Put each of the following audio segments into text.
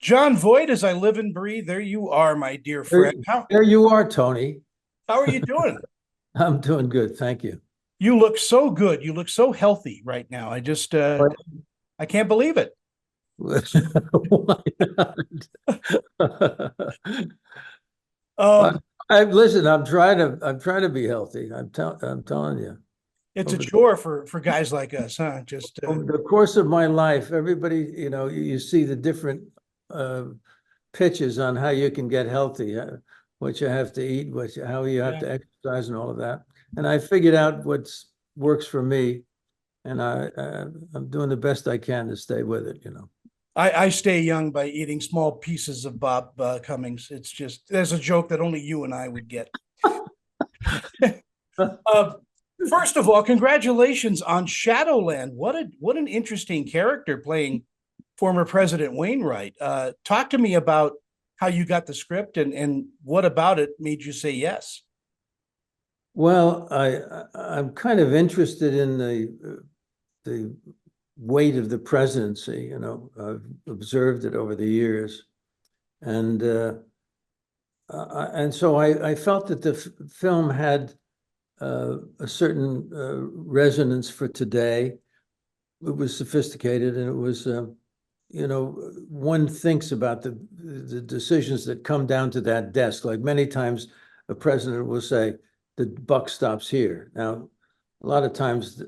Jon Voight, as I live and breathe, there you are, my dear There, friend. How there you are, Tony. how are you doing? I'm doing good, thank you. You look so good. You look so healthy right now. But I can't believe it. why not? Um, Listen. I'm trying to be healthy. I'm telling you. it's a Over, chore for guys like us, huh? Just over the course of my life, everybody, you see the different uh, pitches on how you can get healthy, what you have to eat, how you have yeah. to exercise, and all of that. And I figured out what works for me, and I'm doing the best I can to stay with it. I stay young by eating small pieces of Bob Cummings. It's just there's a joke that only you and I would get. Uh, First of all, congratulations on Shadowland. What an interesting character playing former President Wainwright. Talk to me about how you got the script and what about it made you say yes. Well, I'm kind of interested in the weight of the presidency. I've observed it over the years, and so I felt that the film had a certain resonance for today. It was sophisticated, and it was, one thinks about the decisions that come down to that desk. Like many times, a president will say, "The buck stops here." Now, a lot of times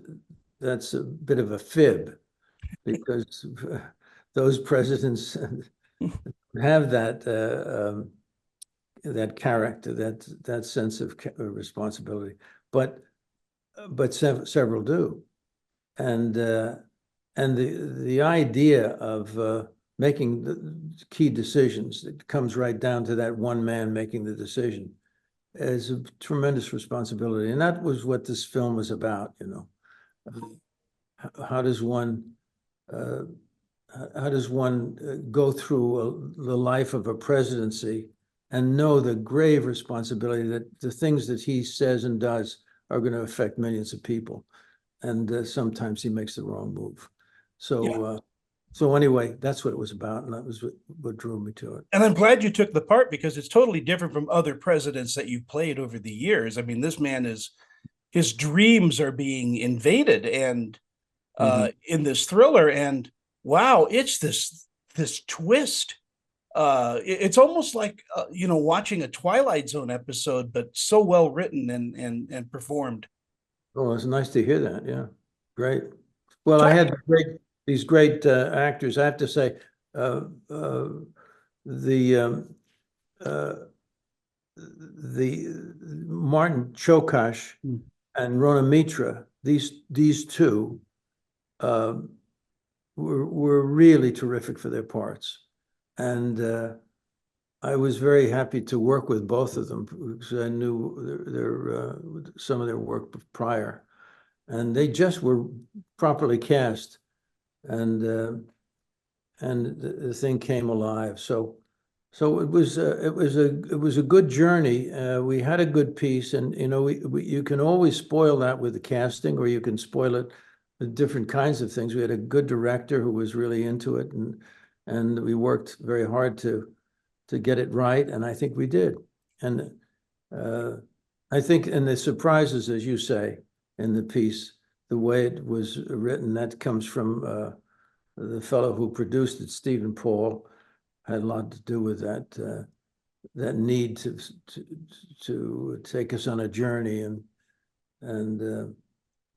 that's a bit of a fib because those presidents have that character, that sense of responsibility, but several do, and the idea of making the key decisions, it comes right down to that one man making the decision, is a tremendous responsibility, and that was what this film was about. How does one uh, go through the life of a presidency and know the grave responsibility that the things that he says and does are going to affect millions of people, and sometimes he makes the wrong move. Yeah. So anyway, that's what it was about, and that was what drew me to it. And I'm glad you took the part because it's totally different from other presidents that you've played over the years. I mean, this man is his dreams are being invaded and Mhm. in this thriller. And wow, it's this twist. It's almost like watching a Twilight Zone episode, but so well written and performed. Oh, it's nice to hear that. Yeah, great. Well, I Talk, had these great actors. I have to say, uh, uh, the uh, the Martin Chokash and Rona Mitra, these two uh, were really terrific for their parts, and I was very happy to work with both of them because I knew some of their work prior, and they just were properly cast, and the thing came alive. So it was a good journey. We had a good piece, and you can always spoil that with the casting, or you can spoil it with different kinds of things. We had a good director who was really into it, and we worked very hard to get it right, and I think we did. And uh, I think, and the surprises, as you say in the piece, the way it was written, that comes from the fellow who produced it, Stephen Paul, had a lot to do with that need to take us on a journey and uh,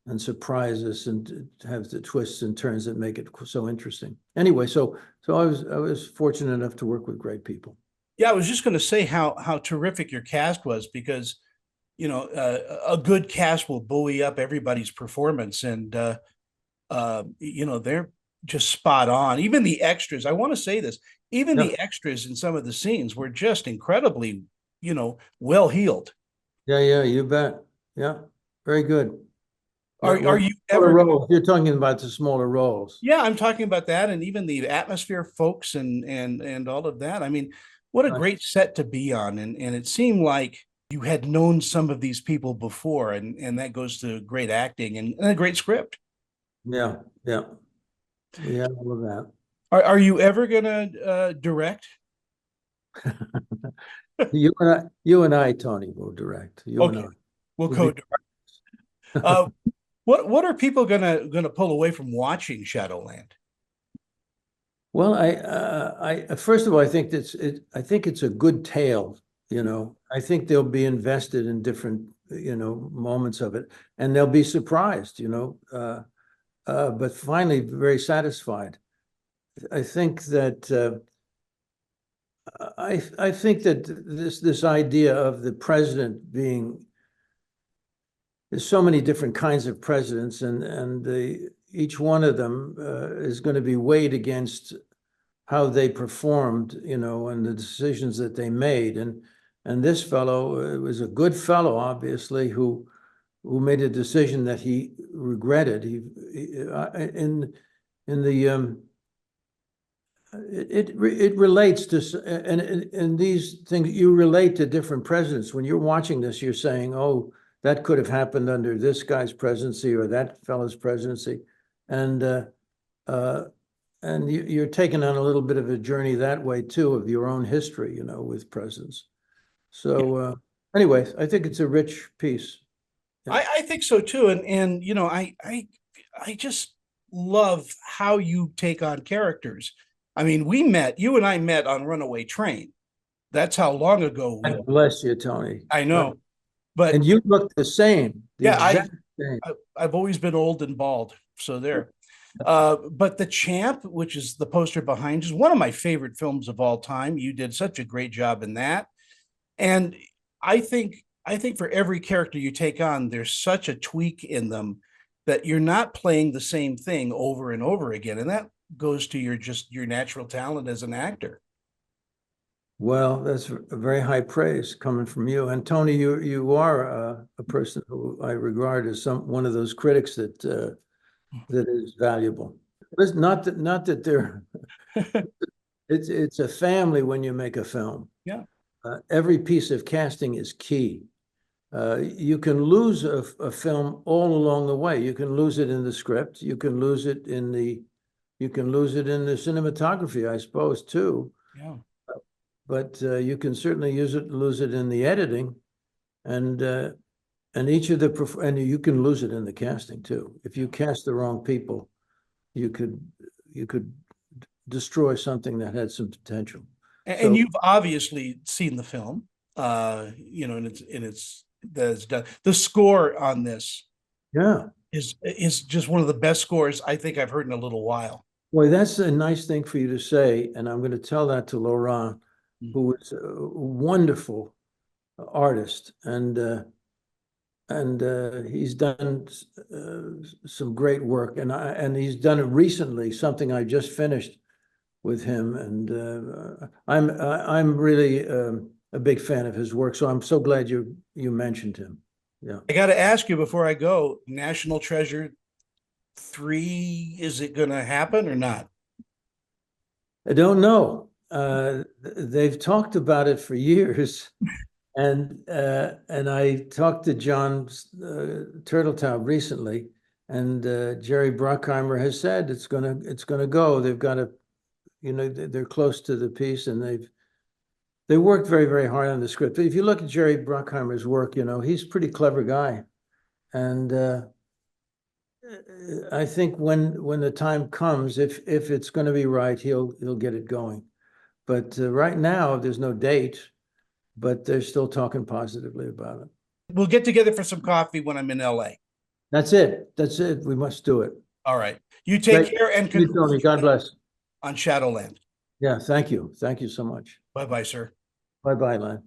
and surprise us and have the twists and turns that make it so interesting. Anyway, so I was fortunate enough to work with great people. yeah, I was just going to say how terrific your cast was because a good cast will buoy up everybody's performance, and they're just spot on. Even the extras, I want to say this, even Yeah, the extras in some of the scenes were just incredibly, well healed. yeah, you bet. Yeah, very good. Yeah, Are like you smaller ever roles. You're talking about the smaller roles. Yeah, I'm talking about that and even the atmosphere folks and all of that. I mean, what a Uh, great set to be on. And it seemed like you had known some of these people before, and that goes to great acting and a great script. Yeah, yeah, we had all of that. Are you ever gonna direct? You and I, Tony, will direct. You and Okay, I. we'll We'll be. co. Uh, what are people gonna pull away from watching Shadowland? Well, first of all, I think I think it's a good tale. I think they'll be invested in different, moments of it, and they'll be surprised. But finally, very satisfied. I think that I think that this idea of the president being there's so many different kinds of presidents, and each one of them is going to be weighed against how they performed, and the decisions that they made. And this fellow was a good fellow, obviously, who made a decision that he regretted. In the it relates to and these things you relate to different presidents. When you're watching this, you're saying, "Oh, that could have happened under this guy's presidency or that fellow's presidency," and uh, and you're taking on a little bit of a journey that way too of your own history, with presidents. So anyway, I think it's a rich piece. Yeah. I think so too, and I just love how you take on characters. I mean, you and I met on Runaway Train. That's how long ago we. God bless you, Tony. I know, but And you look the same, the yeah, exact same. I've always been old and bald, so there. But The Champ, which is the poster behind, is one of my favorite films of all time. You did such a great job in that, and I think for every character you take on, there's such a tweak in them that you're not playing the same thing over and over again, and that goes to your natural talent as an actor. Well, that's a very high praise coming from you. And Tony, you are a person who I regard as one of those critics that is valuable. Listen, not that they're it's a family when you make a film. Yeah. Every piece of casting is key. You can lose a film all along the way. You can lose it in the script. You can lose it in the cinematography, I suppose, too. Yeah. But you can certainly lose it in the editing, and each of and you can lose it in the casting too. If you cast the wrong people, you could destroy something that had some potential. And you've obviously seen the film, and it's that's done. The score on this, Yeah, is just one of the best scores I think I've heard in a little while. well, that's a nice thing for you to say, and I'm going to tell that to Laurent, who is a wonderful artist, and he's done some great work, and he's done it recently. Something I just finished with him, and I'm really a big fan of his work. So I'm so glad you mentioned him. Yeah, I got to ask you before I go, National Treasure 3, is it going to happen or not? I don't know. They've talked about it for years. And I talked to John Turtletaub recently, and Jerry Bruckheimer has said it's gonna go. They've got to, they're close to the piece, and they worked very, very hard on the script. But if you look at Jerry Bruckheimer's work, he's a pretty clever guy, and I think when the time comes, if it's going to be right, he'll get it going. But right now, there's no date. But they're still talking positively about it. We'll get together for some coffee when I'm in LA. That's it. That's it. We must do it. All right. You take care and Tony. God bless. On Shadowland. Yeah, thank you. Thank you so much. Bye-bye, sir. Bye-bye, Len.